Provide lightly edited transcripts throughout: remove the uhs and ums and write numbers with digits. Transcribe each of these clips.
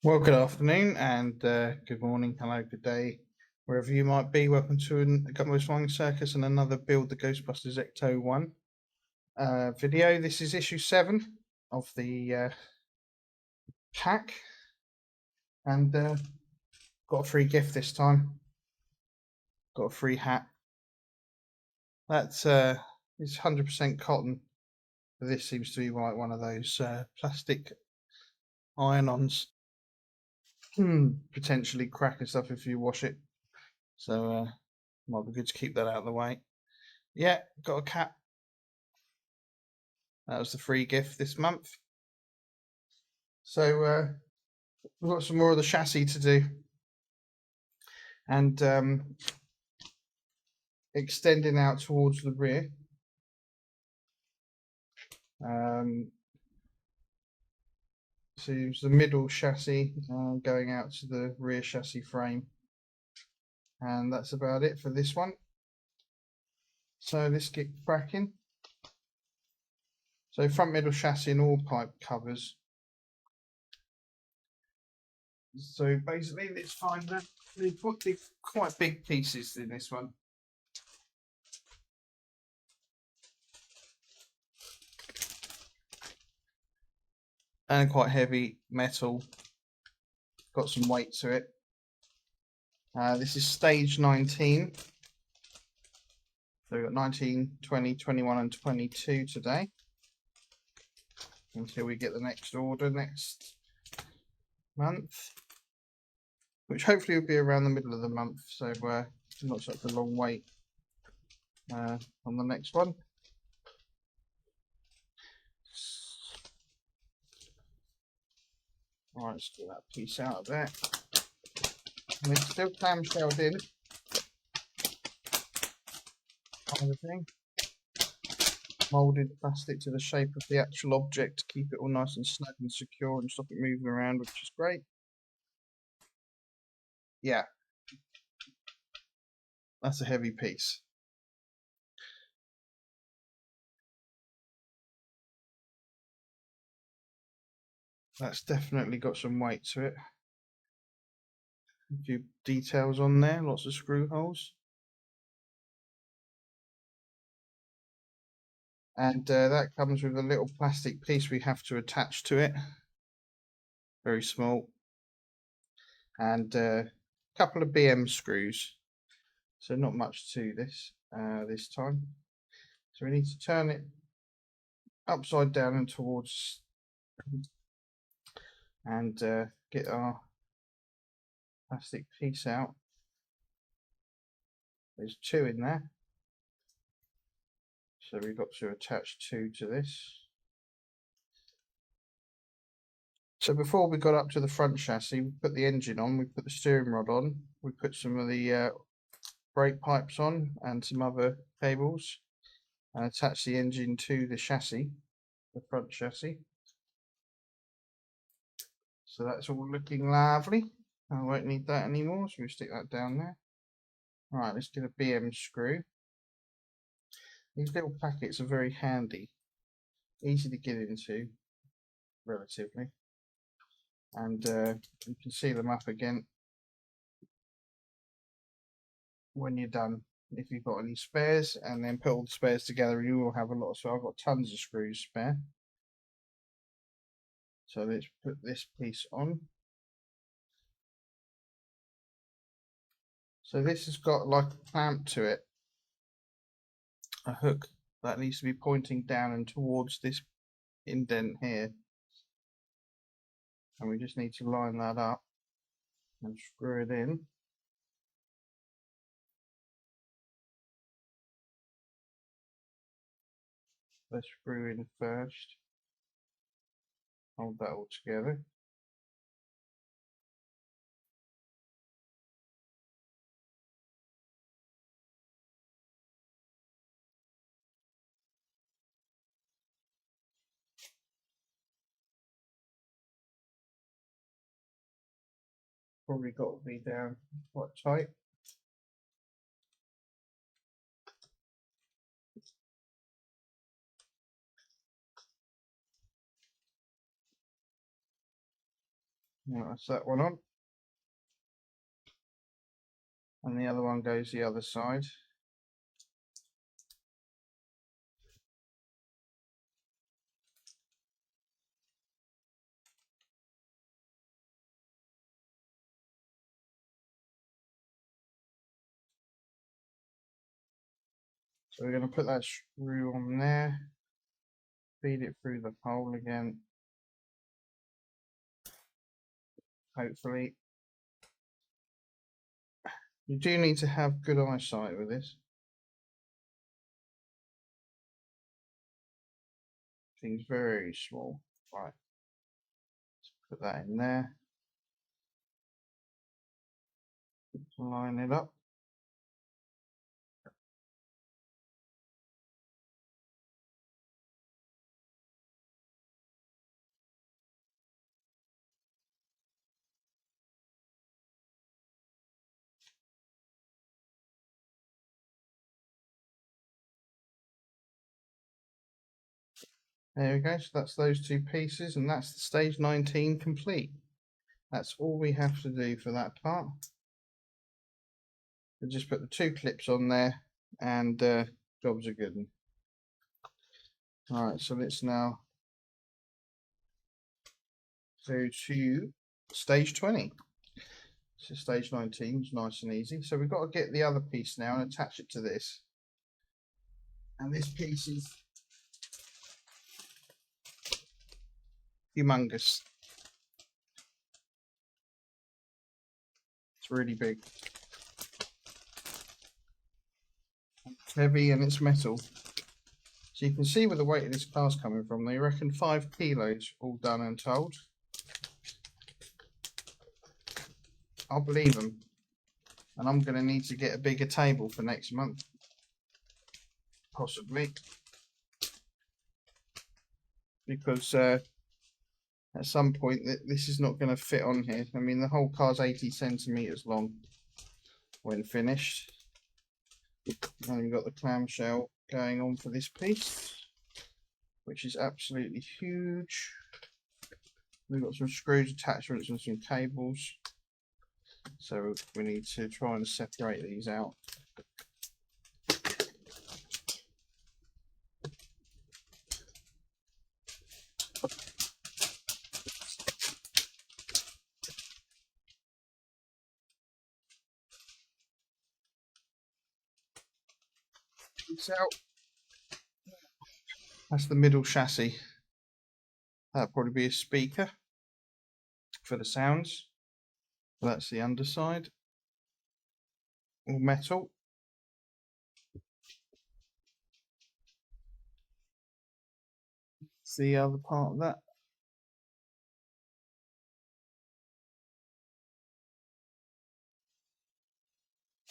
Well, good afternoon and good morning, hello, good day, wherever you might be. Welcome to a Gumbo Flying Circus and another Build the Ghostbusters Ecto 1 video. This is issue 7 of the pack, and got a free gift this time. Got a free hat. That's it's 100% cotton. This seems to be like one of those plastic iron-ons. Potentially crack and stuff if you wash it. So might be good to keep that out of the way. Yeah, got a cap. That was the free gift this month. So we've got some more of the chassis to do, and extending out towards the rear. So it's the middle chassis going out to the rear chassis frame, and that's about it for this one. So let's get cracking. So front middle chassis and all pipe covers. So basically, let's find that they put the quite big pieces in this one. And quite heavy metal, got some weight to it. This is stage 19. So we've got 19, 20, 21 and 22 today, until we get the next order next month, which hopefully will be around the middle of the month, so not such a long wait on the next one. Alright, let's get that piece out of there. And it's still clamshelled in, kind of thing. Moulded plastic to the shape of the actual object to keep it all nice and snug and secure and stop it moving around, which is great. Yeah, that's a heavy piece. That's definitely got some weight to it. A few details on there, lots of screw holes. And that comes with a little plastic piece we have to attach to it. Very small. And a couple of BM screws. So not much to this this time. So we need to turn it upside down and towards, and get our plastic piece out. There's 2 in there, so we've got to attach 2 to this. So before we got up to the front chassis, we put the engine on, we put the steering rod on, we put some of the brake pipes on and some other cables, and attach the engine to the chassis, the front chassis. So that's all looking lovely. I won't need that anymore, so we'll stick that down there. Right, let's get a BM screw. These little packets are very handy, easy to get into, relatively, and you can seal them up again when you're done. If you've got any spares, and then put all the spares together, you will have a lot. So I've got tons of screws spare. So let's put this piece on. So this has got like a clamp to it, a hook that needs to be pointing down and towards this indent here, and we just need to line that up and screw it in. Let's screw in first, hold that all together. Probably got to be down quite tight. That's that one on. And the other one goes the other side. So we're going to put that screw on there, feed it through the hole again, hopefully. You do need to have good eyesight with this. Things very small. Right, let's put that in there. Line it up. There we go, so that's those two pieces, and that's the stage 19 complete. That's all we have to do for that part. We'll just put the two clips on there, and jobs are good. Alright, so let's now go to stage 20. So stage 19 is nice and easy. So we've got to get the other piece now and attach it to this. And this piece is humongous. It's really big. It's heavy and it's metal. So you can see where the weight of this car's coming from. They reckon 5 kilos, all done and told. I'll believe them. And I'm going to need to get a bigger table for next month. Possibly. Because at some point this is not going to fit on here. I mean, the whole car's 80 centimeters long when finished. And we've got the clamshell going on for this piece, which is absolutely huge. We've got some screws, attachments and some cables, so we need to try and separate these out. Out. That's the middle chassis. That'll probably be a speaker for the sounds. That's the underside, all metal. It's the other part of that.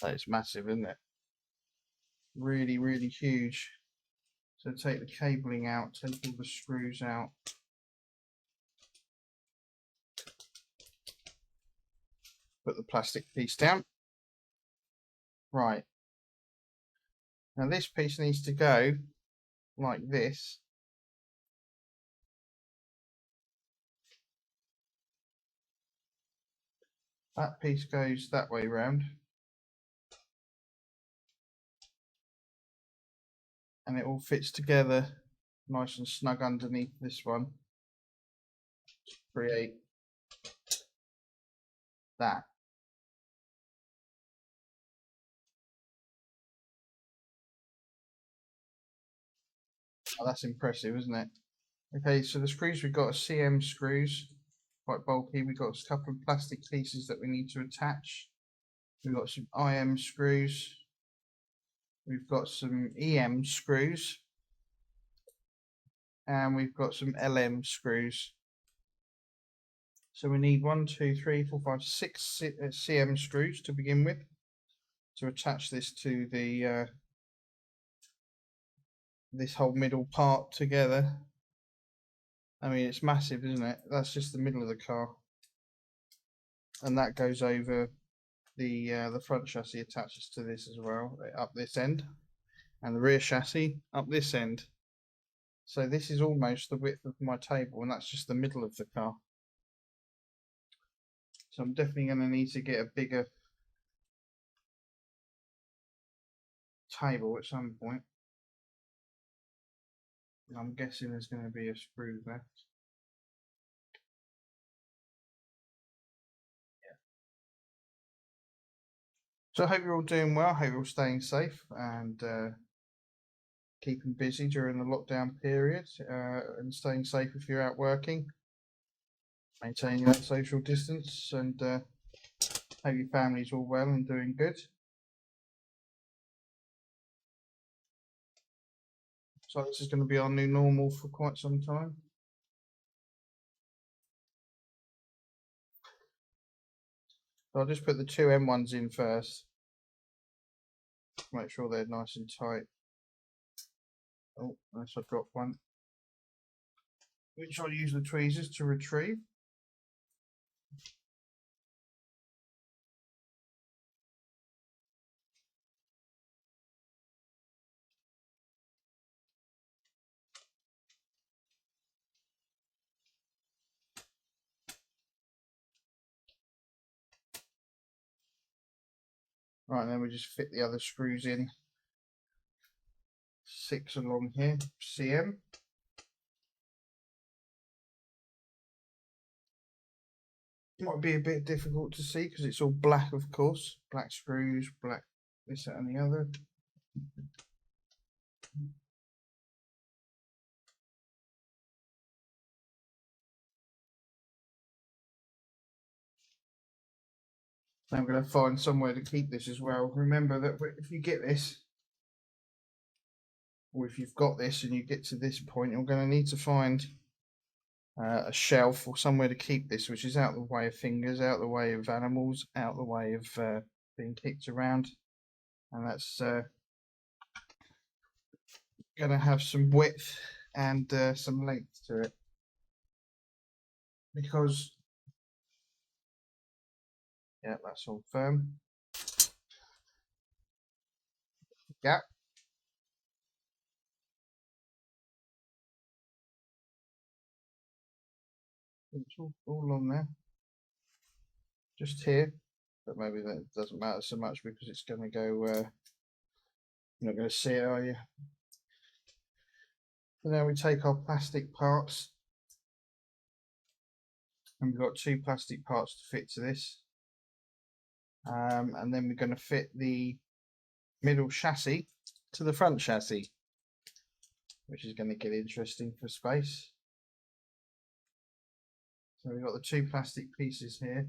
That is massive, isn't it? Really, really huge. So take the cabling out, take all the screws out. Put the plastic piece down. Right. Now this piece needs to go like this. That piece goes that way round. And it all fits together nice and snug underneath this one to create that. Oh, that's impressive, isn't it? Okay, so the screws we've got are CM screws, quite bulky. We've got a couple of plastic pieces that we need to attach. We've got some IM screws. We've got some EM screws. And we've got some LM screws. So we need 1, 2, 3, 4, 5, 6 CM screws to begin with to attach this to the this whole middle part together. I mean, it's massive, isn't it? That's just the middle of the car, and that goes over the front chassis attaches to this as well, up this end, and the rear chassis up this end. So this is almost the width of my table, and that's just the middle of the car. So I'm definitely going to need to get a bigger table at some point. I'm guessing there's going to be a screw left. Yeah. So I hope you're all doing well. I hope you're all staying safe and keeping busy during the lockdown period and staying safe if you're out working. Maintaining that social distance, and hope your family's all well and doing good. So this is going to be our new normal for quite some time. So I'll just put the two M1s in first. Make sure they're nice and tight. Oh, unless I drop one. Which I'll use the tweezers to retrieve. Right, then we just fit the other screws in. 6 along here, CM. Might be a bit difficult to see because it's all black, of course. Black screws, black this, that, and the other. I'm going to find somewhere to keep this as well. Remember that if you get this, or if you've got this and you get to this point, you're going to need to find a shelf or somewhere to keep this, which is out of the way of fingers, out of the way of animals, out of the way of being kicked around. And that's going to have some width and some length to it. Because, yeah, that's all firm. Gap. It's all on there. Just here. But maybe that doesn't matter so much because it's going to go, you're not going to see it, are you? So now we take our plastic parts. And we've got 2 plastic parts to fit to this. And then we're going to fit the middle chassis to the front chassis, which is going to get interesting for space. So we've got the 2 plastic pieces here.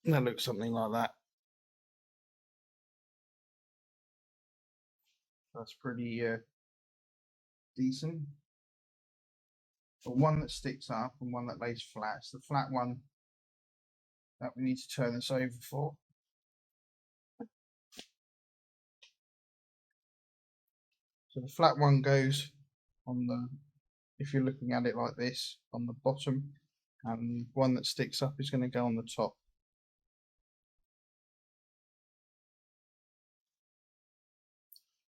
And that looks something like that. That's pretty decent. But one that sticks up and one that lays flat. It's the flat one that we need to turn this over for. So the flat one goes on the, if you're looking at it like this, on the bottom, and one that sticks up is going to go on the top.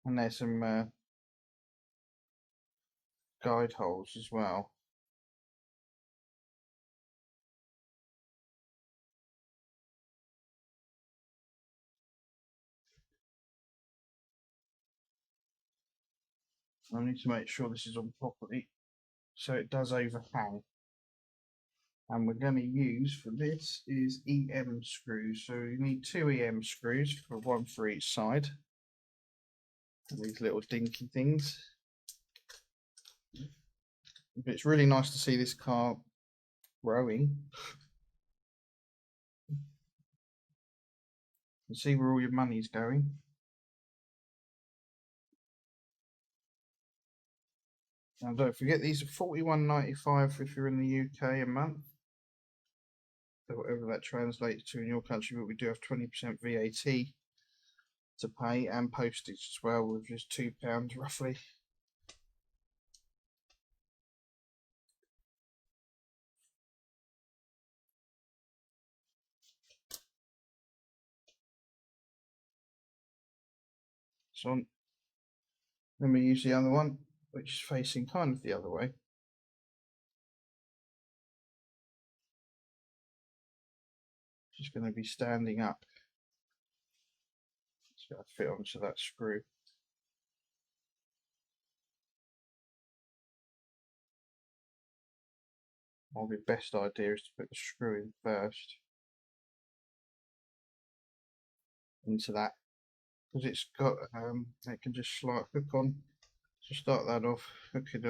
And there's some guide holes as well. I need to make sure this is on properly so it does overhang. And we're going to use for this is EM screws. So you need 2 EM screws, for one for each side. And these little dinky things. But it's really nice to see this car growing. You see where all your money's going. Now don't forget, these are £41.95 if you're in the UK a month. So whatever that translates to in your country, but we do have 20% VAT to pay and postage as well, with just £2 roughly. So then we use the other one, which is facing kind of the other way. just going to be standing up. It's got to fit onto that screw. Probably the best idea is to put the screw in first into that, because it's got it can just slide hook on. So start that off, hook it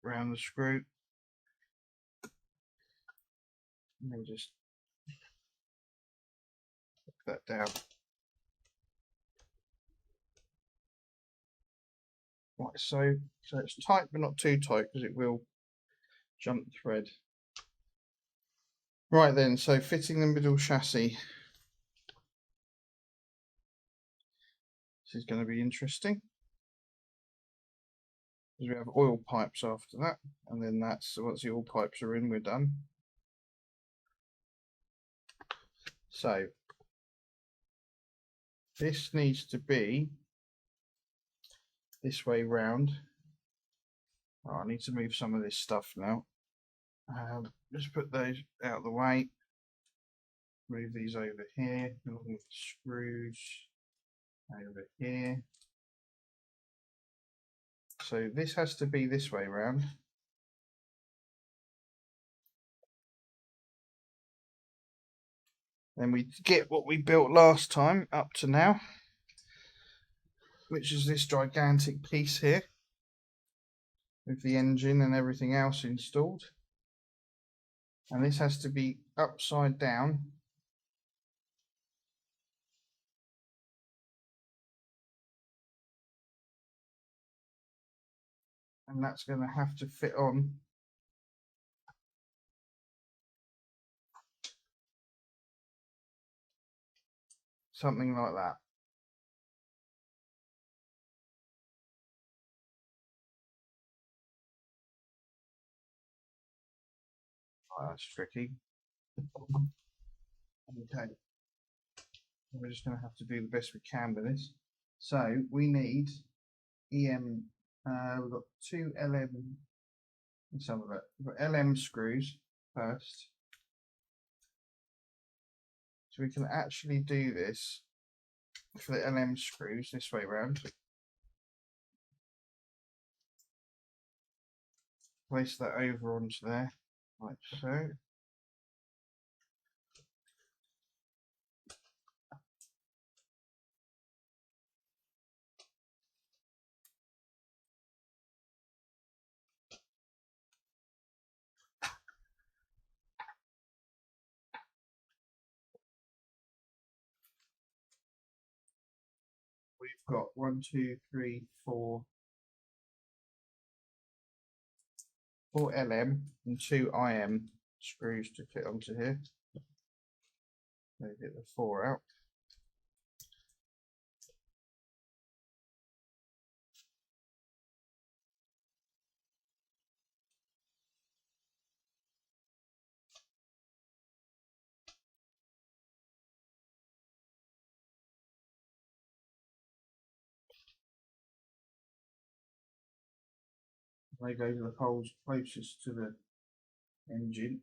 around the screw, and then just hook that down. Like so. So it's tight but not too tight, because it will jump thread. Right then, so fitting the middle chassis. This is going to be interesting, because we have oil pipes after that, and then that's once the oil pipes are in, we're done. So this needs to be this way round. Oh, I need to move some of this stuff now. Just put those out of the way. Move these over here. Move the screws over here. So this has to be this way round. Then we get what we built last time up to now, which is this gigantic piece here with the engine and everything else installed. And this has to be upside down. And that's going to have to fit on something like that. Oh, that's tricky. Okay. We're just going to have to do the best we can with this. So we need EM. We've got 2 LM. Some of it. We've got LM screws first. So we can actually do this for the LM screws this way around. Place that over onto there, like so. We've got 1, 2, 3, 4 LM and 2 IM screws to fit onto here. Maybe get the 4 out. They go to the holes closest to the engine.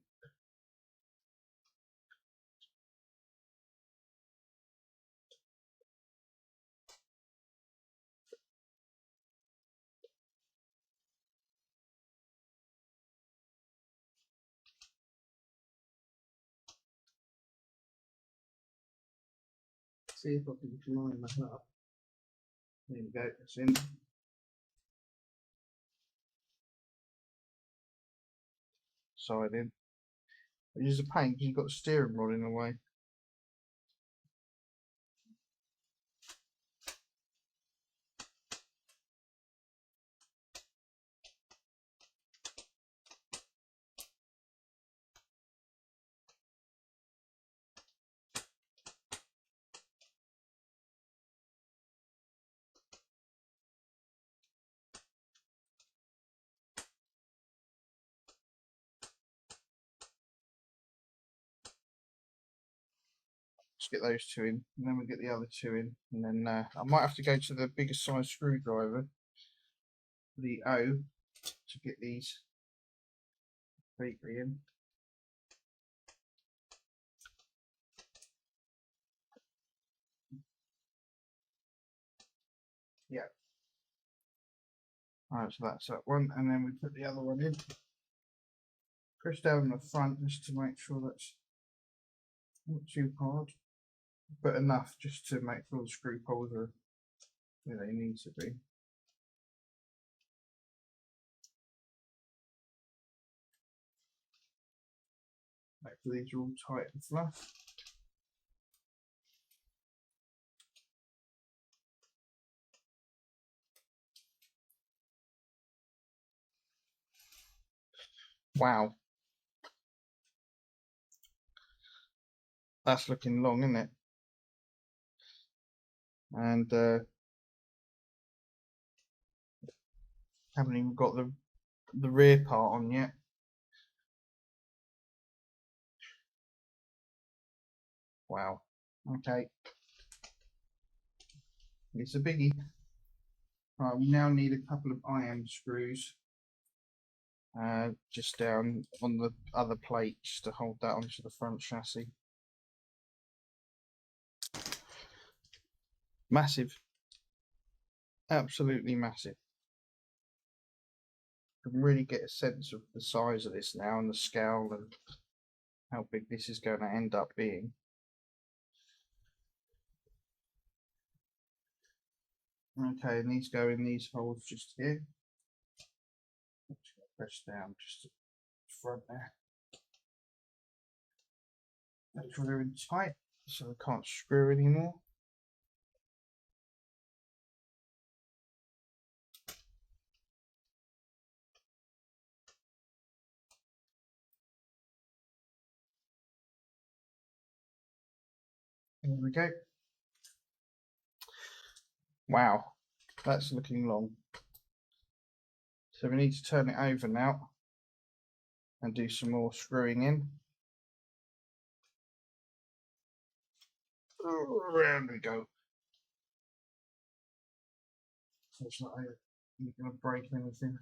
See if I can line that up. There we go, it's in. Side in. Use a paint because you've got the steering rod in the way. Let's get those 2 in, and then we'll get the other 2 in, and then I might have to go to the bigger size screwdriver, the O, to get these completely in. Yeah. Alright, so that's that one, and then we put the other one in. Press down on the front just to make sure that's not too hard, but enough just to make sure the screw holes are where they need to be. Make sure these are all tight and flush. Wow. That's looking long, isn't it? And haven't even got the rear part on yet. Wow. Okay. It's a biggie. Right, we now need a couple of IM screws just down on the other plate just to hold that onto the front chassis. Massive. Absolutely massive. You can really get a sense of the size of this now and the scale and how big this is going to end up being. Okay, and these go in these holes just here. Just press down just to the front there. Make sure they're in tight so they can't screw anymore. There we go. Wow, that's looking long. So we need to turn it over now and do some more screwing in. Around we go. So it's not going to break anything.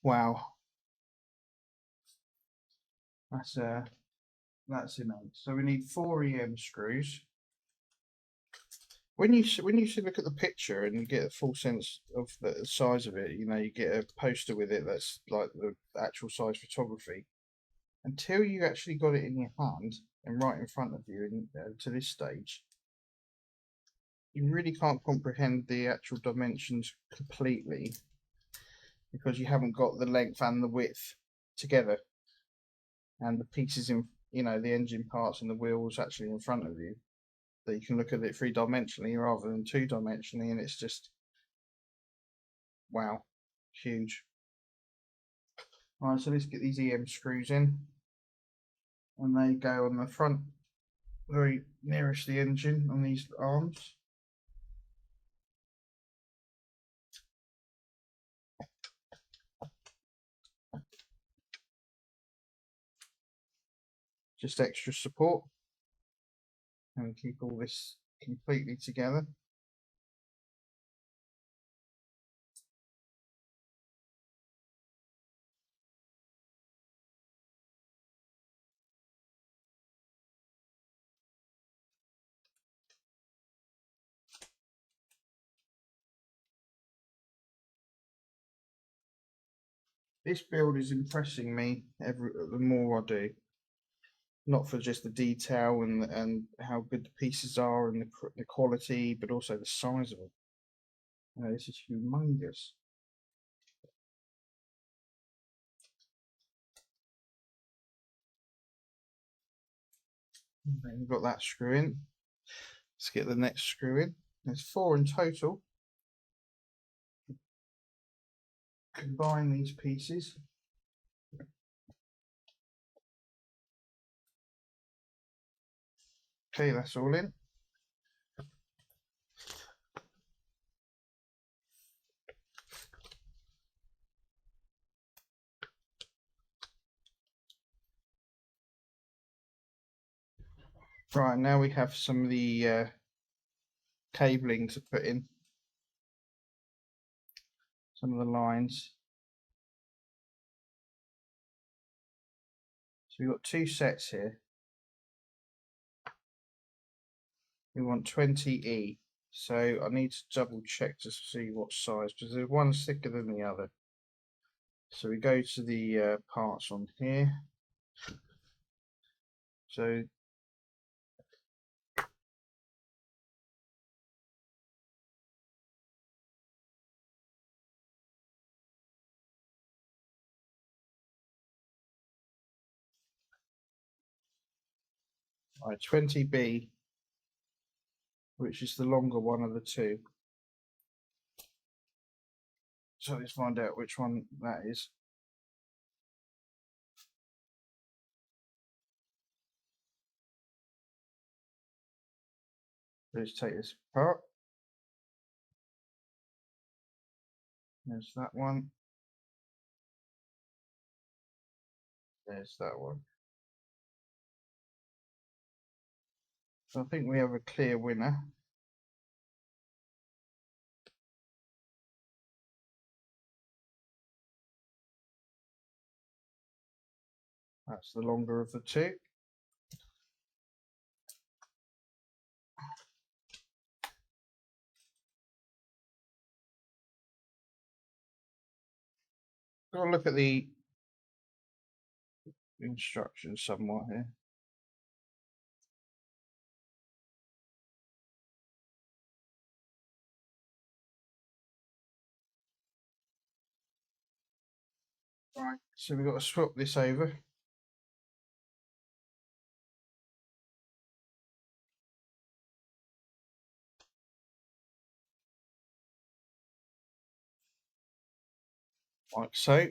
Wow, that's immense. So we need 4 EM screws. When you look at the picture and you get a full sense of the size of it, you know, you get a poster with it that's like the actual size photography. Until you actually got it in your hand and right in front of you to this stage, you really can't comprehend the actual dimensions completely because you haven't got the length and the width together and the pieces in, you know, the engine parts and the wheels actually in front of you, that you can look at it 3-dimensionally rather than 2-dimensionally, and it's just wow, huge. All right, so let's get these EM screws in, and they go on the front, very nearest the engine on these arms. Just extra support, and keep all this completely together. This build is impressing me the more I do. Not for just the detail and how good the pieces are and the quality, but also the size of it. You know, this is humongous. Then we've got that screw in. Let's get the next screw in. There's 4 in total. Combine these pieces. Okay, that's all in. Right, now we have some of the cabling to put in. Some of the lines. So we've got 2 sets here. We want 20E. So I need to double check to see what size, because there's one thicker than the other. So we go to the parts on here. So right, 20B, which is the longer one of the two. So let's find out which one that is. Let's take this apart. There's that one. There's that one. So I think we have a clear winner. That's the longer of the two. Got to look at the instructions somewhat here. Right, so we've got to swap this over. Like so.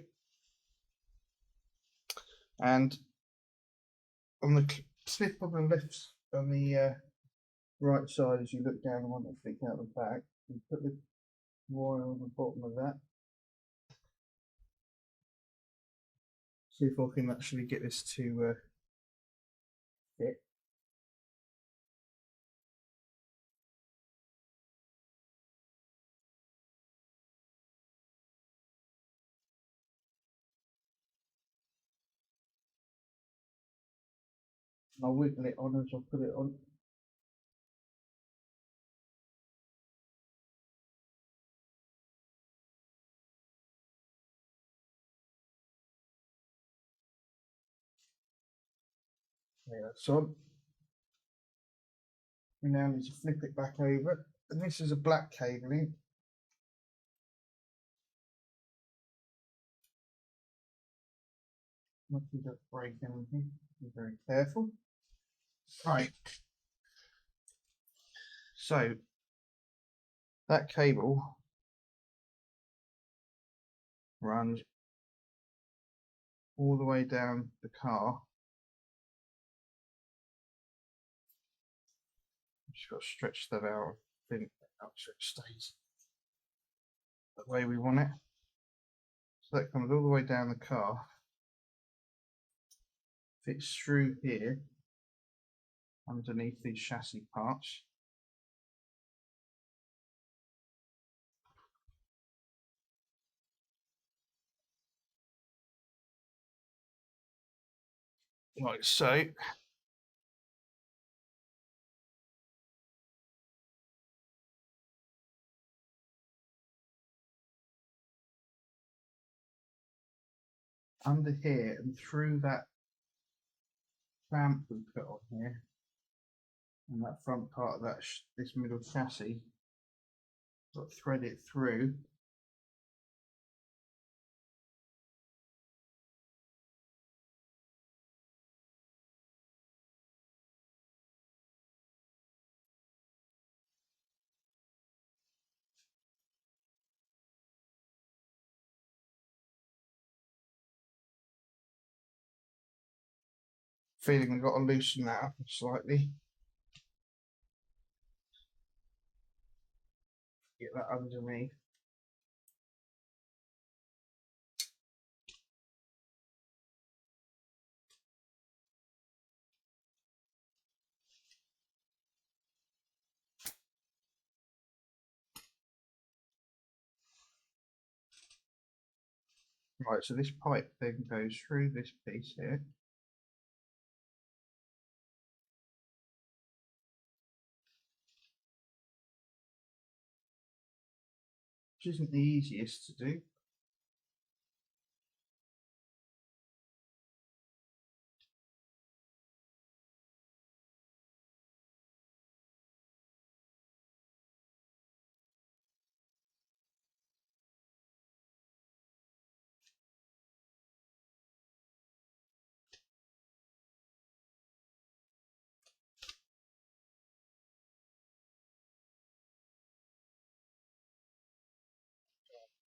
And on the clip on the left, on the right side, as you look down the one that flicks out the back, you put the wire on the bottom of that. See if I can actually get this to fit. I'll wiggle it on as I put it on. There, that's on. We now need to flip it back over. And this is a black cabling. Not to break anything. Be very careful. Right. So that cable runs all the way down the car. Just got to stretch that out, I think, up so it stays the way we want it. So that comes all the way down the car, fits through here underneath these chassis parts. Like so. Under here and through that clamp we put on here, and that front part of that this middle chassis, got to thread it through. Feeling I've got to loosen that up slightly. Get that underneath. Right, so this pipe then goes through this piece here. which isn't the easiest to do.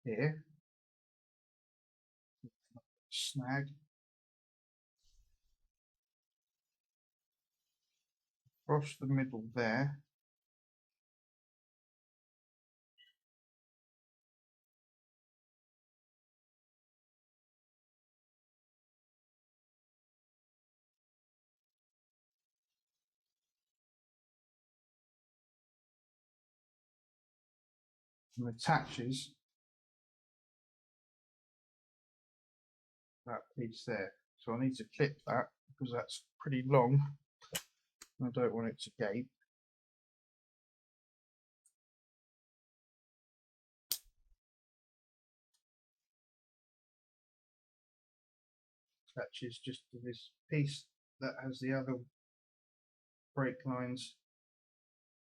Here, snag, across the middle there. And attaches that piece there. So I need to clip that because that's pretty long. I don't want it to gape. Attaches just to this piece that has the other brake lines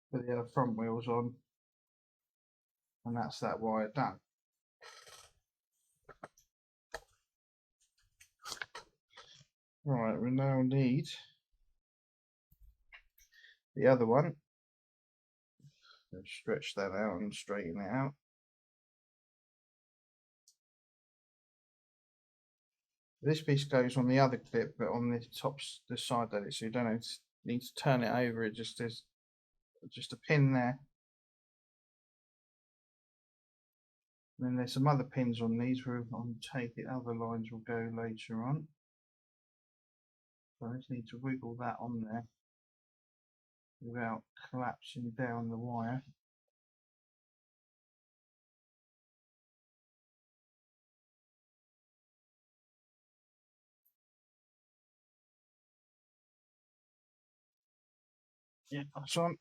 for the other front wheels on, and that's that wire done. Right, we now need the other one. Let's stretch that out and straighten it out. This piece goes on the other clip, but on the top, the side of it, so you don't need to turn it over. It just is just a pin there. And then there's some other pins on these where I'll take it. Other lines will go later on. So I just need to wiggle that on there without collapsing down the wire. Yeah, that's on.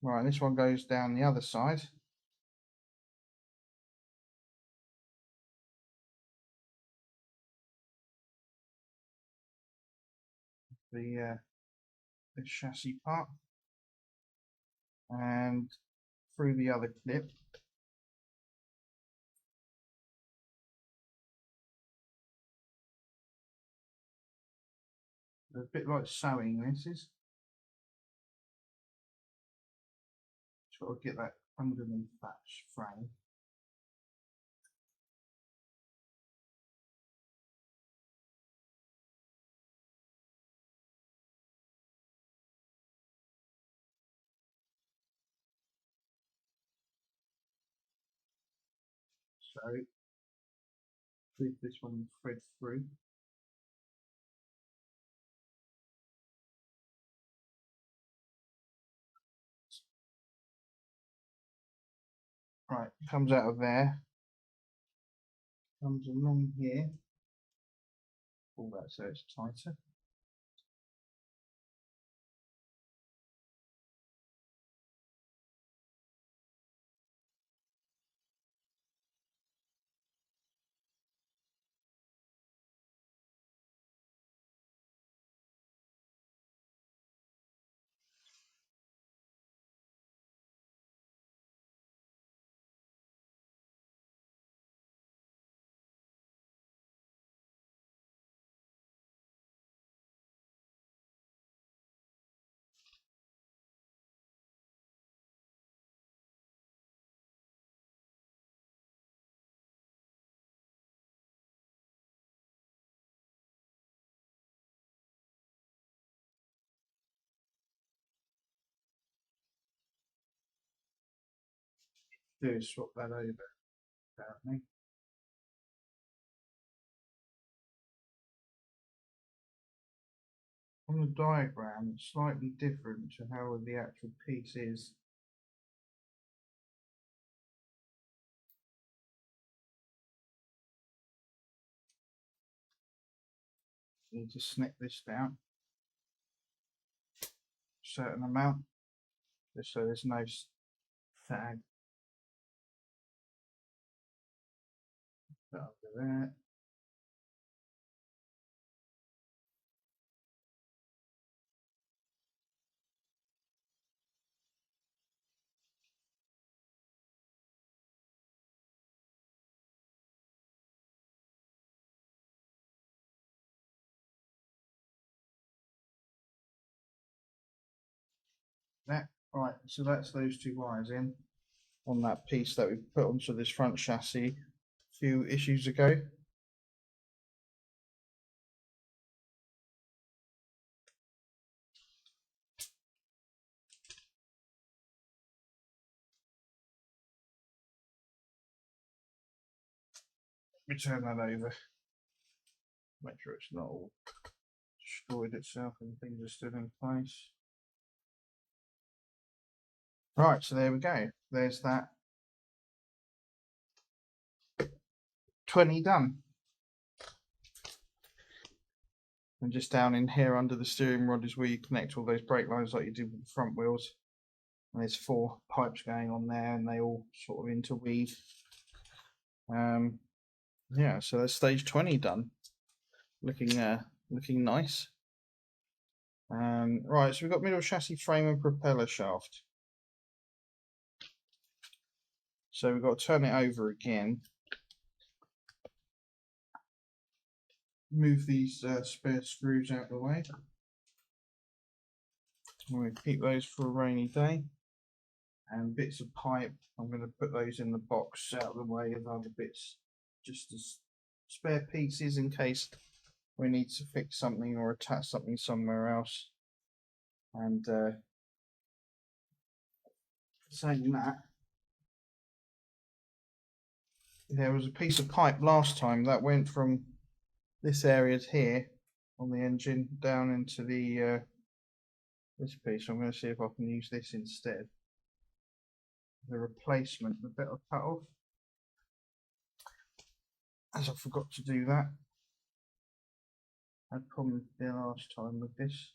Right, this one goes down the other side. The chassis part, and through the other clip. A bit like sewing, this is. Just got to get that underneath that frame. So, feed this one thread through. Right, comes out of there, comes along here. Pull that so it's tighter. Do is swap that over, apparently. On the diagram, it's slightly different to how the actual piece is. You need to snip this down a certain amount, just so there's no sag. there. That right, so that's those two wires in on that piece that we put onto this front chassis a few issues ago. Let me turn that over, make sure it's not all destroyed itself and things are still in place. Right, so there we go. There's that 20 done. And just down in here under the steering rod is where you connect all those brake lines like you do with the front wheels. And there's 4 pipes going on there and they all sort of interweave. Yeah, so that's stage 20 done. Looking nice. Right, so we've got middle chassis frame and propeller shaft. So we've got to turn it over again. Move these spare screws out of the way. We'll keep those for a rainy day. And bits of pipe, I'm going to put those in the box out of the way of other bits, just as spare pieces in case we need to fix something or attach something somewhere else. And saying that, there was a piece of pipe last time that went from this area here on the engine down into the this piece. I'm going to see if I can use this instead. The replacement, the bit I cut off, as I forgot to do that. I had problems there last time with this.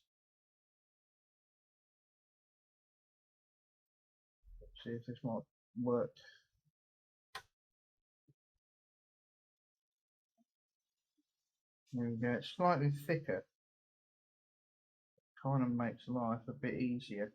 Let's see if this might work. There we go, it's slightly thicker. Kind of makes life a bit easier.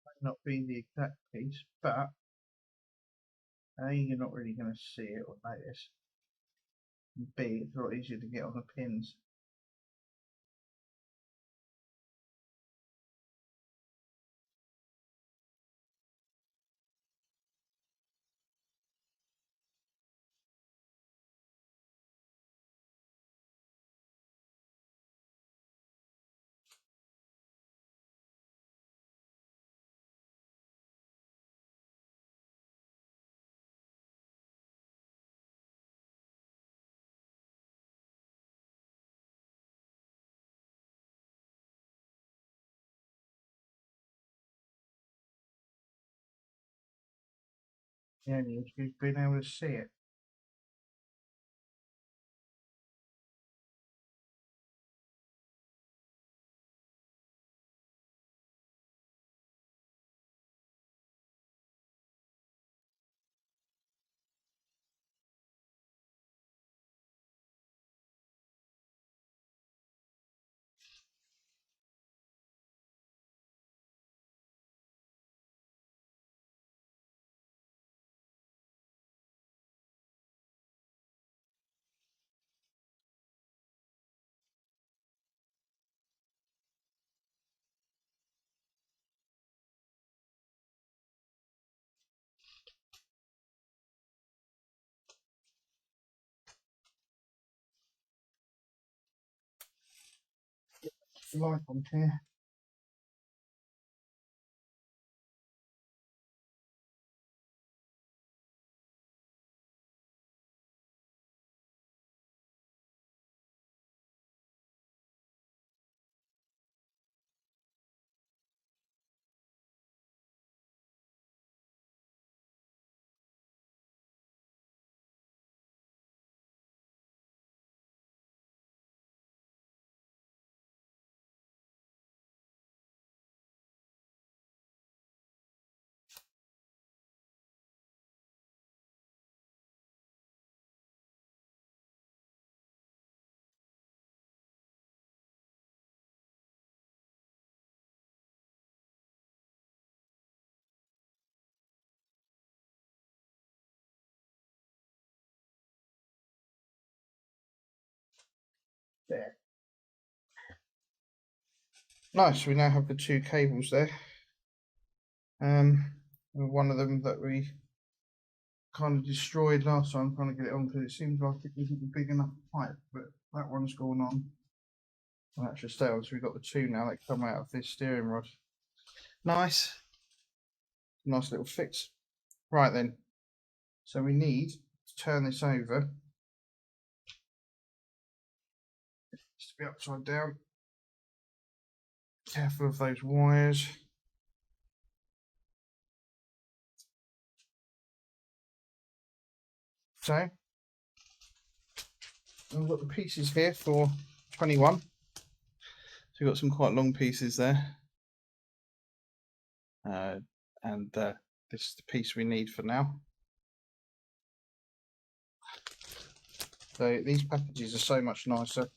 Might not be the exact piece, but A, you're not really going to see it or notice. And B, it's a lot easier to get on the pins. Yeah, you've been able to see it. Light on here. There. Nice, we now have the two cables there. One of them that we kind of destroyed last time, trying to get it on because it seems like it isn't a big enough pipe, but that one's gone on. Well, that should stay on, so we've got the two now that come out of this steering rod. Nice. Nice little fix. Right then, so we need to turn this over. Just to be upside down. Careful of those wires. So, we've got the pieces here for 21. So we've got some quite long pieces there. This is the piece we need for now. So these packages are so much nicer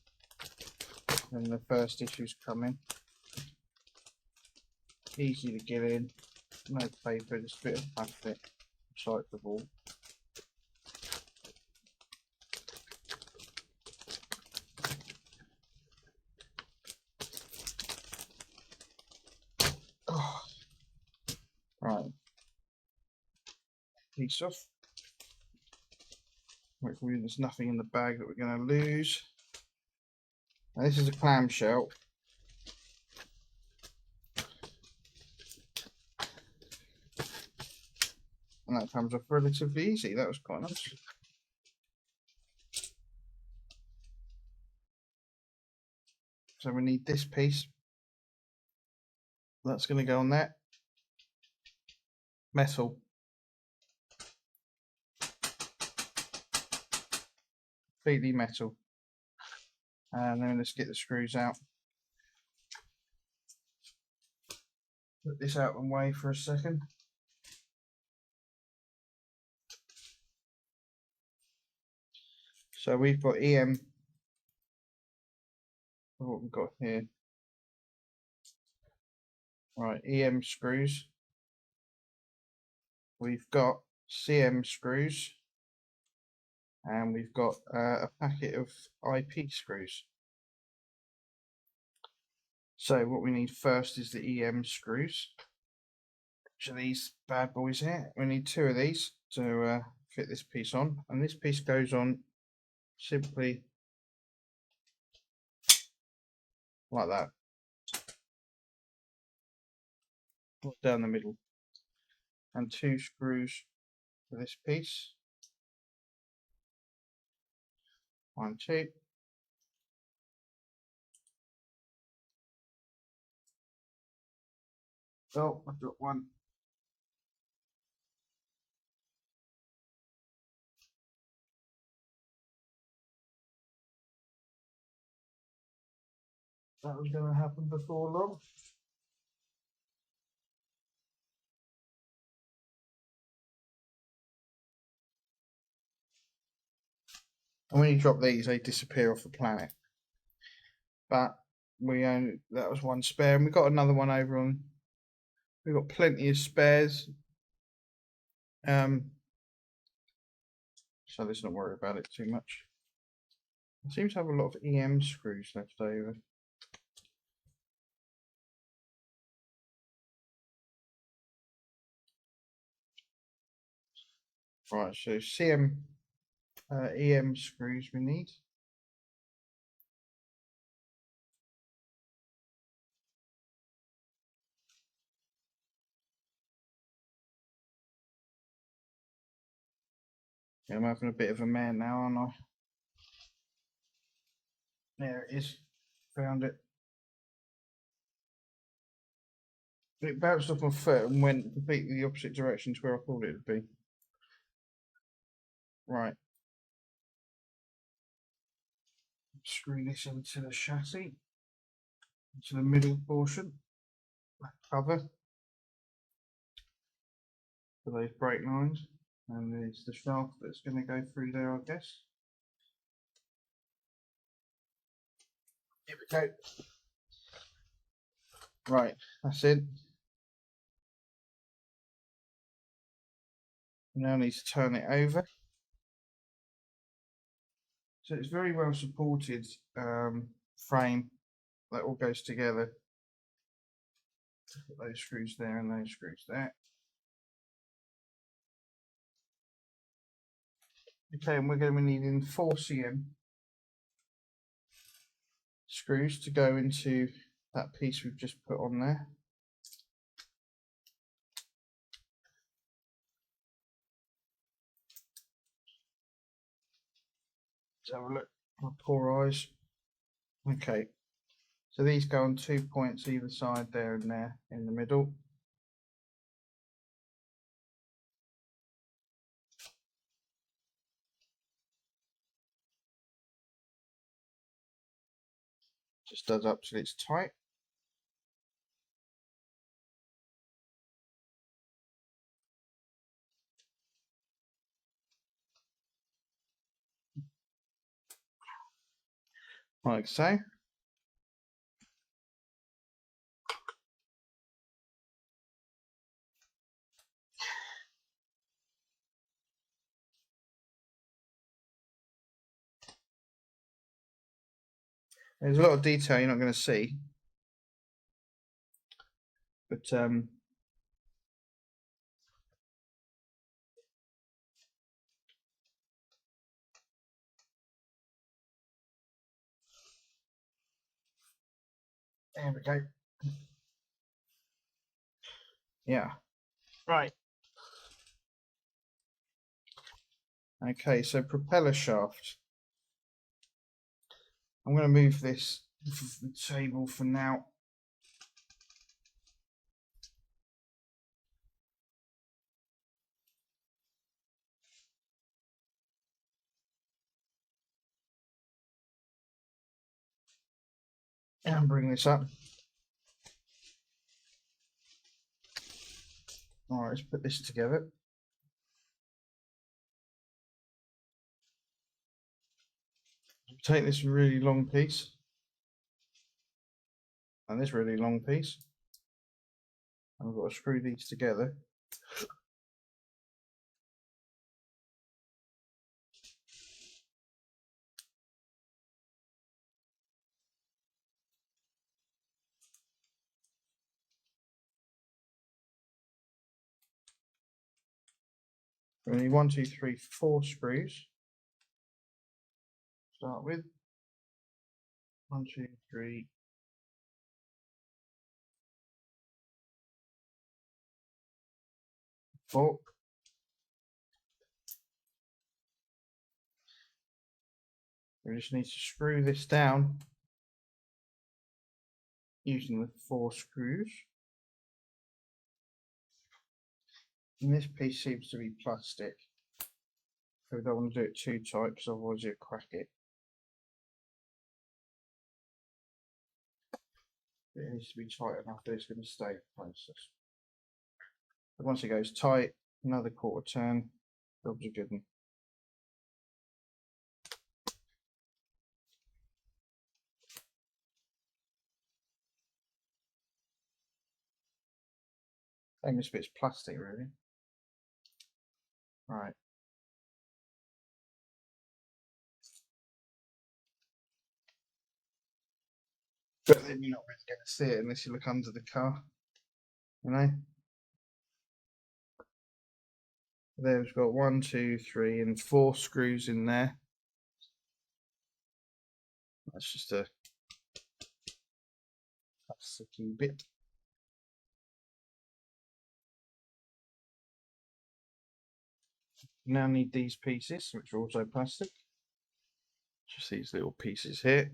than the first issues come in. Easy to get in, no paper, just a bit of plastic, recyclable. Oh. Right, piece off. Hopefully there's nothing in the bag that we're going to lose. Now, this is a clamshell. And that comes off relatively easy. That was quite nice. So we need this piece. That's going to go on there. Metal. Completely metal. And then let's get the screws out. Put this out of the way for a second. So we've got EM. What we've got here. Right, EM screws. We've got CM screws. And we've got a packet of IP screws. So what we need first is the EM screws. Which are these bad boys here. We need two of these to fit this piece on. And this piece goes on simply like that. Down the middle. And two screws for this piece. 1, 2. Oh, I've got one. That was going to happen before long. And when you drop these, they disappear off the planet. But we only, that was one spare, and we got another one over on. We've got plenty of spares. So let's not worry about it too much. I seem to have a lot of EM screws left over. Right, so CM EM screws we need. Yeah, I'm having a bit of a man now, aren't I? There it is. Found it. It bounced off my foot and went completely the opposite direction to where I thought it would be. Right. Screw this into the chassis, into the middle portion, cover for those brake lines, and there's the shaft that's going to go through there, I guess. Here we go. Right, that's it. Now I need to turn it over. So it's very well supported frame that all goes together. Put those screws there and those screws there. Okay, and we're going to be needing 4 cm screws to go into that piece we've just put on there. Let's have a look. My poor eyes. Okay, so these go on 2 points either side, there and there in the middle. Just does up till it's tight. Like so. There's a lot of detail you're not going to see, but there we go. Yeah. Right. Okay, so propeller shaft. I'm going to move this off the table for now. And bring this up. Alright, let's put this together. Take this really long piece and this really long piece. I've got to screw these together. We need 1, 2, 3, 4 screws. Start with 1, 2, 3, 4. We just need to screw this down using the 4 screws. And this piece seems to be plastic. So we don't want to do it too tight because otherwise you'll crack it. It needs to be tight enough that it's going to stay in place. But once it goes tight, another quarter turn, jobs are good. I think this bit's plastic, really. Right. But then you're not really going to see it unless you look under the car, you know. There we've got 1, 2, 3, and 4 screws in there. That's just a plasticky bit. Now need these pieces, which are also plastic. Just these little pieces here.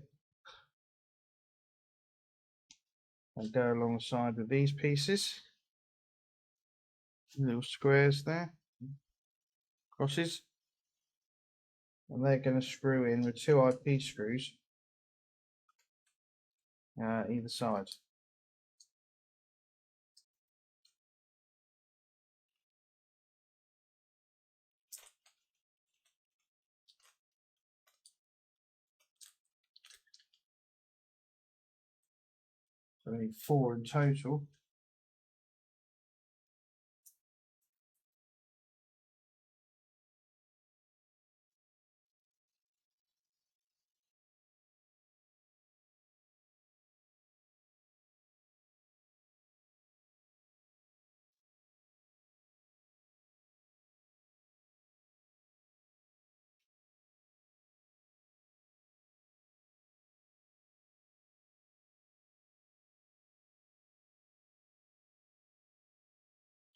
And go alongside with these pieces. Little squares there. Crosses. And they're going to screw in with 2 IP screws either side. So we need 4 in total.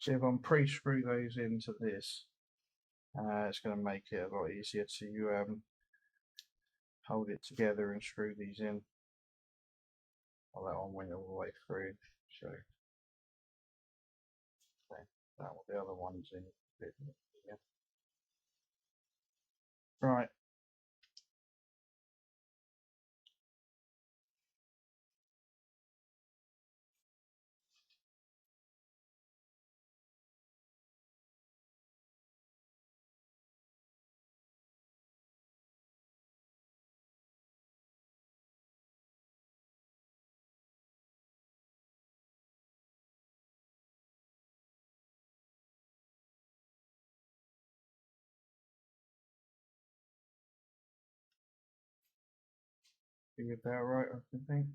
So if I pre-screw those into this, it's going to make it a lot easier to hold it together and screw these in. Well, that one went all the way through, so okay, that one, the other one's in. Yeah. Right. Be about right, I think.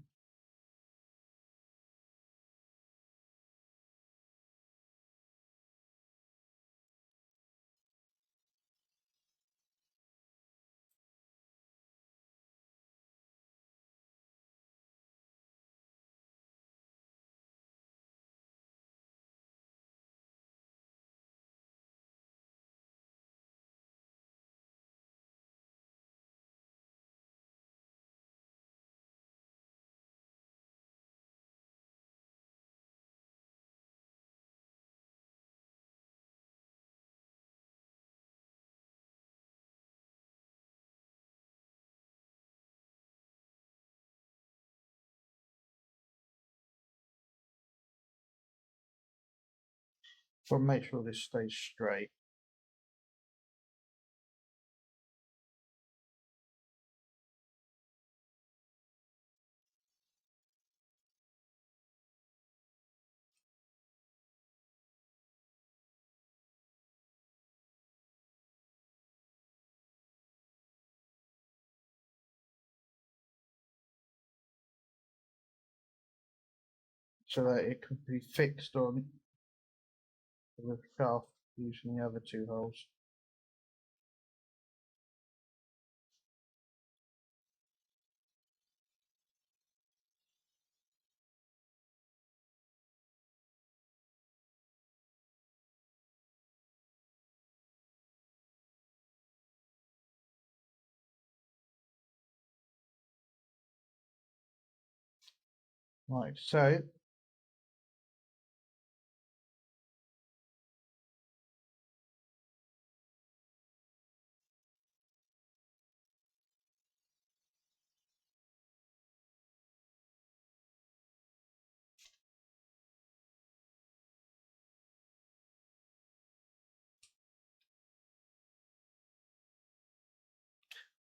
So make sure this stays straight. So that it can be fixed on the shaft using the other two holes. Like so.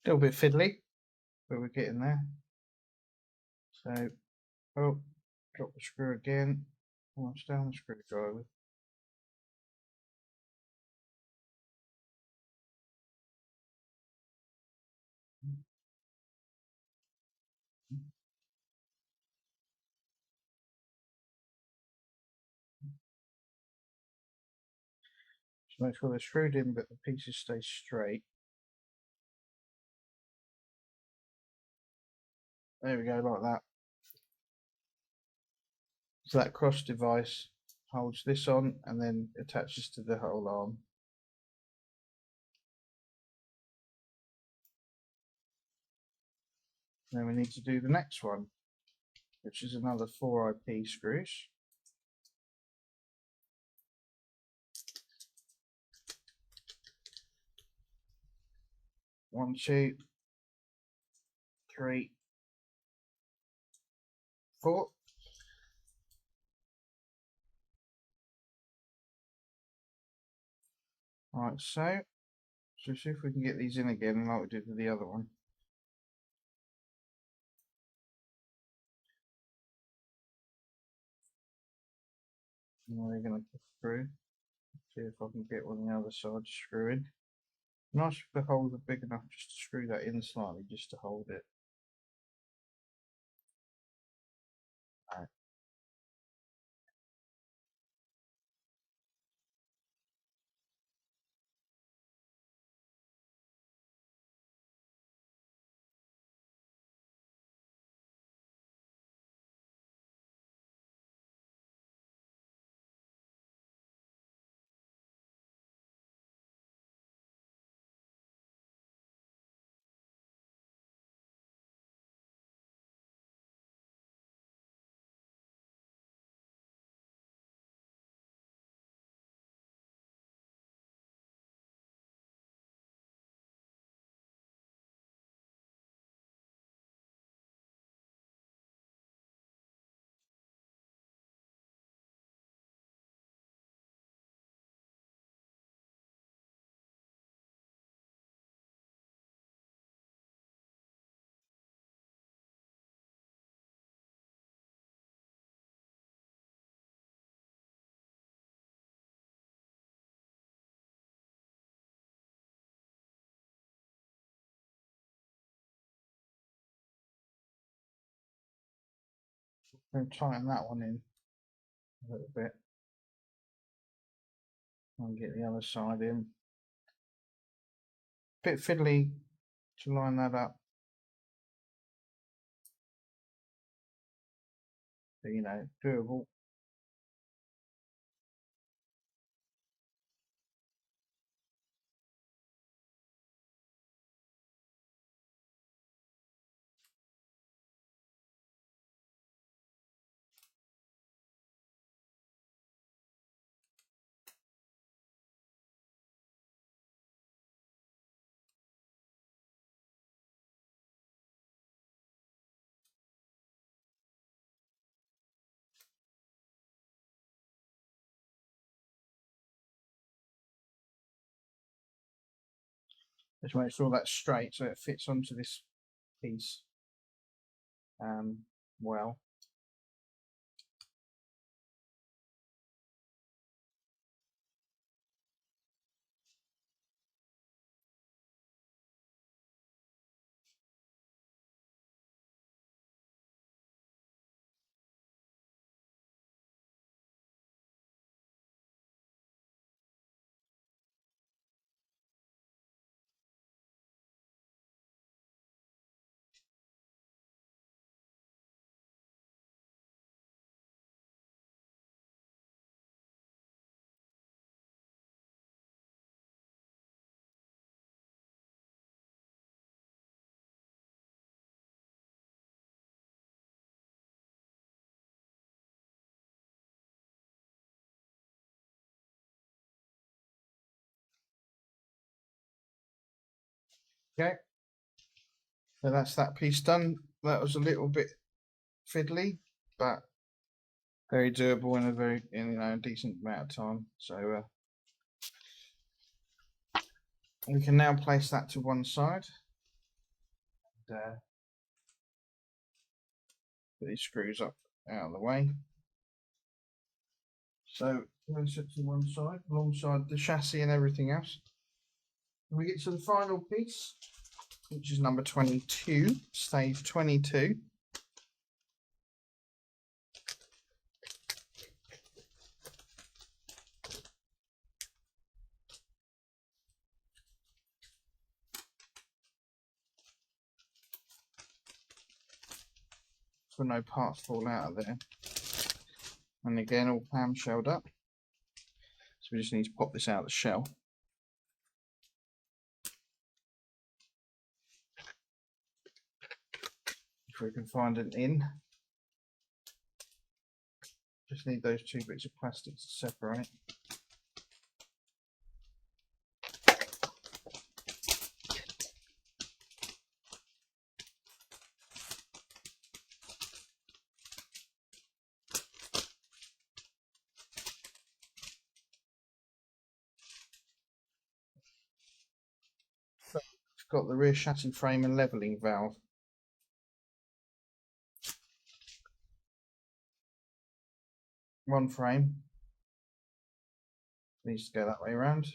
A little bit fiddly, but we're getting there. So, oh, drop the screw again. Almost down the screwdriver. Just make sure they're screwed in, but the pieces stay straight. There we go, like that. So that cross device holds this on and then attaches to the whole arm. Then we need to do the next one, which is another 4IP screws. One, two, three, four. Right, so see if we can get these in again like we did with the other one. And we're going to screw. See if I can get one on the other side to screw in. Nice if the holes are big enough just to screw that in slightly, just to hold it. Right. We'll tighten that one in a little bit and get the other side in. Bit fiddly to line that up, but you know, doable. Just make sure that's straight so it fits onto this piece well. Okay, so that's that piece done. That was a little bit fiddly, but very doable in a very decent amount of time. So we can now place that to one side. And, put these screws up out of the way. So place it to one side alongside the chassis and everything else. And we get to the final piece, which is number 22, stage 22. So no parts fall out of there. And again, all clamshelled up. So we just need to pop this out of the shell. If we can find an in. Just need those two bits of plastic to separate. Got the rear chassis frame and levelling valve. One frame needs to go that way around,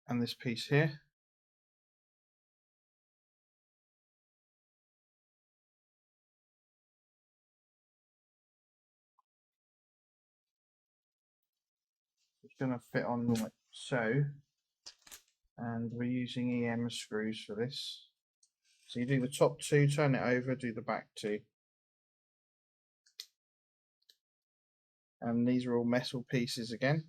and this piece here is going to fit on like so. And we're using EM screws for this. So you do the top two, turn it over, do the back two. And these are all metal pieces again.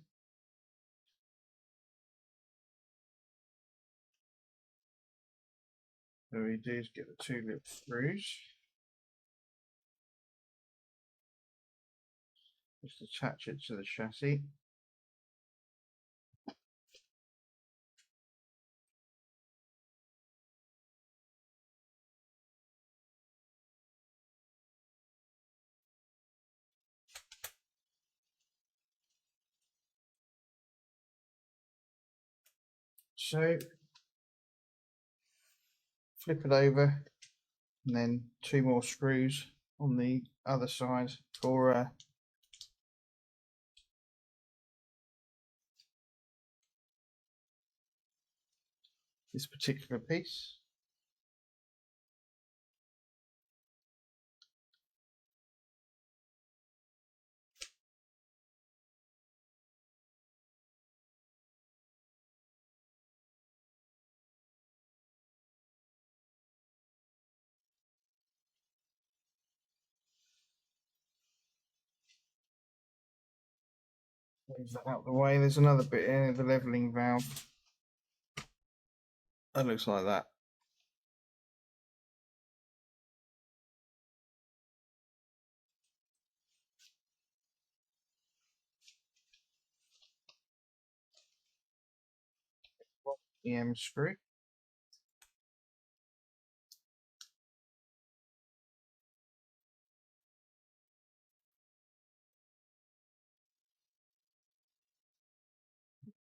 So what we do is get the two little screws. Just attach it to the chassis. So flip it over, and then two more screws on the other side for this particular piece. Move that out of the way. There's another bit here, the leveling valve. That looks like that. EM screw.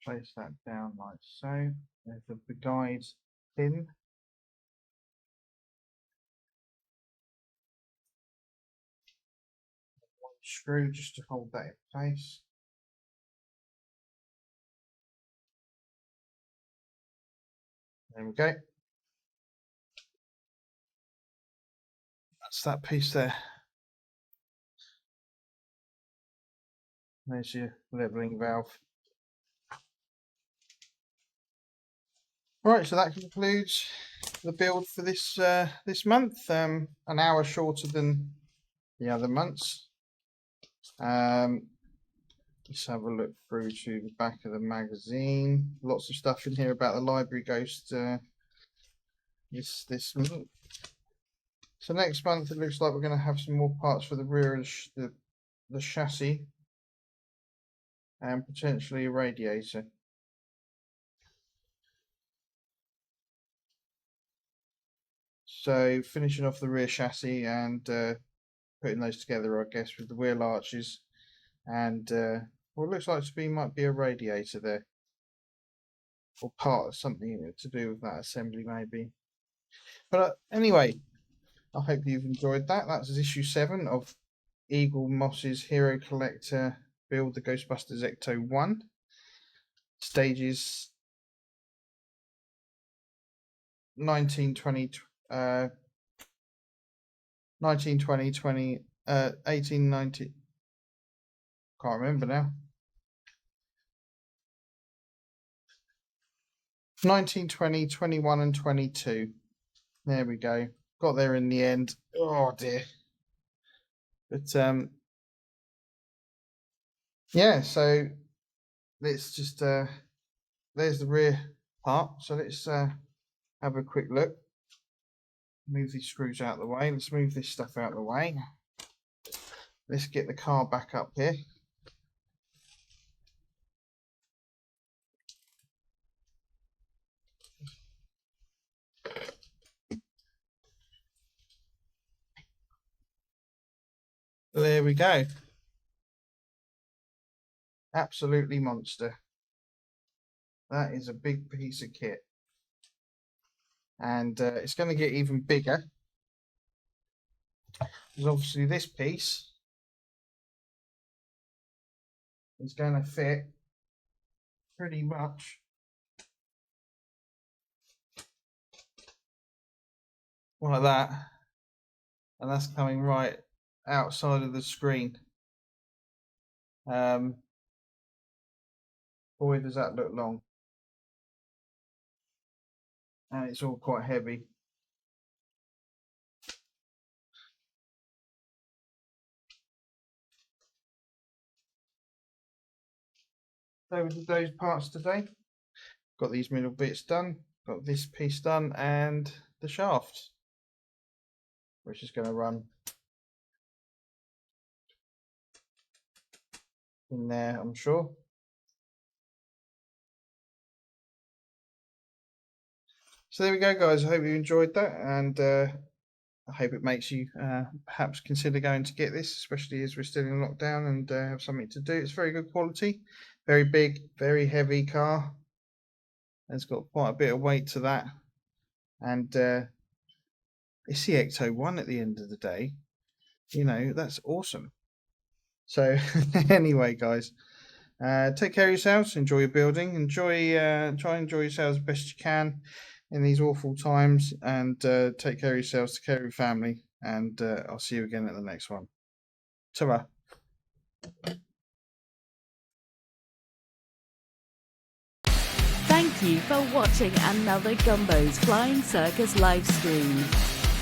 Place that down like so. There's the guide pin. One screw just to hold that in place. There we go. That's that piece there. There's your leveling valve. Right, so that concludes the build for this this month. An hour shorter than the other months. Let's have a look through to the back of the magazine. Lots of stuff in here about the library ghost this month. So next month it looks like we're going to have some more parts for the rear of the chassis and potentially a radiator. So finishing off the rear chassis and putting those together, I guess, with the wheel arches and what it looks like might be a radiator there, or part of something to do with that assembly maybe. But anyway, I hope you've enjoyed that. That's issue 7 of EagleMoss's Hero Collector Build the Ghostbusters Ecto 1. Stages 1920, 1890. Can't remember now. 19, 20, 21 and 22. There we go. Got there in the end. Oh dear. But yeah, so let's just there's the rear part. So let's have a quick look. Move these screws out of the way. Let's move this stuff out of the way. Let's get the car back up here. There we go. Absolutely monster. That is a big piece of kit. And it's going to get even bigger. Because obviously this piece is going to fit pretty much like that. And that's coming right outside of the screen. Boy, does that look long. And it's all quite heavy. So we did those parts today. Got these middle bits done, got this piece done, and the shaft, which is going to run in there, I'm sure. So there we go, guys. I hope you enjoyed that, and I hope it makes you perhaps consider going to get this, especially as we're still in lockdown and have something to do. It's very good quality, very big, very heavy car. It's got quite a bit of weight to that, and it's the Ecto 1 at the end of the day. You know, that's awesome. So anyway, guys, take care of yourselves, enjoy your building, try and enjoy yourselves as best you can in these awful times, and take care of yourselves, take care of your family, and I'll see you again at the next one. Ta-ra. Thank you for watching another Gumbo's Flying Circus live stream.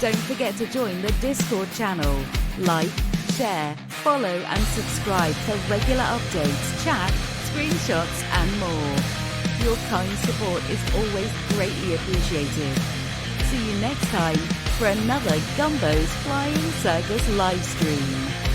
Don't forget to join the Discord channel. Like, share, follow and subscribe for regular updates, chat, screenshots and more. Your kind support is always greatly appreciated. See you next time for another Gumbo's Flying Circus livestream.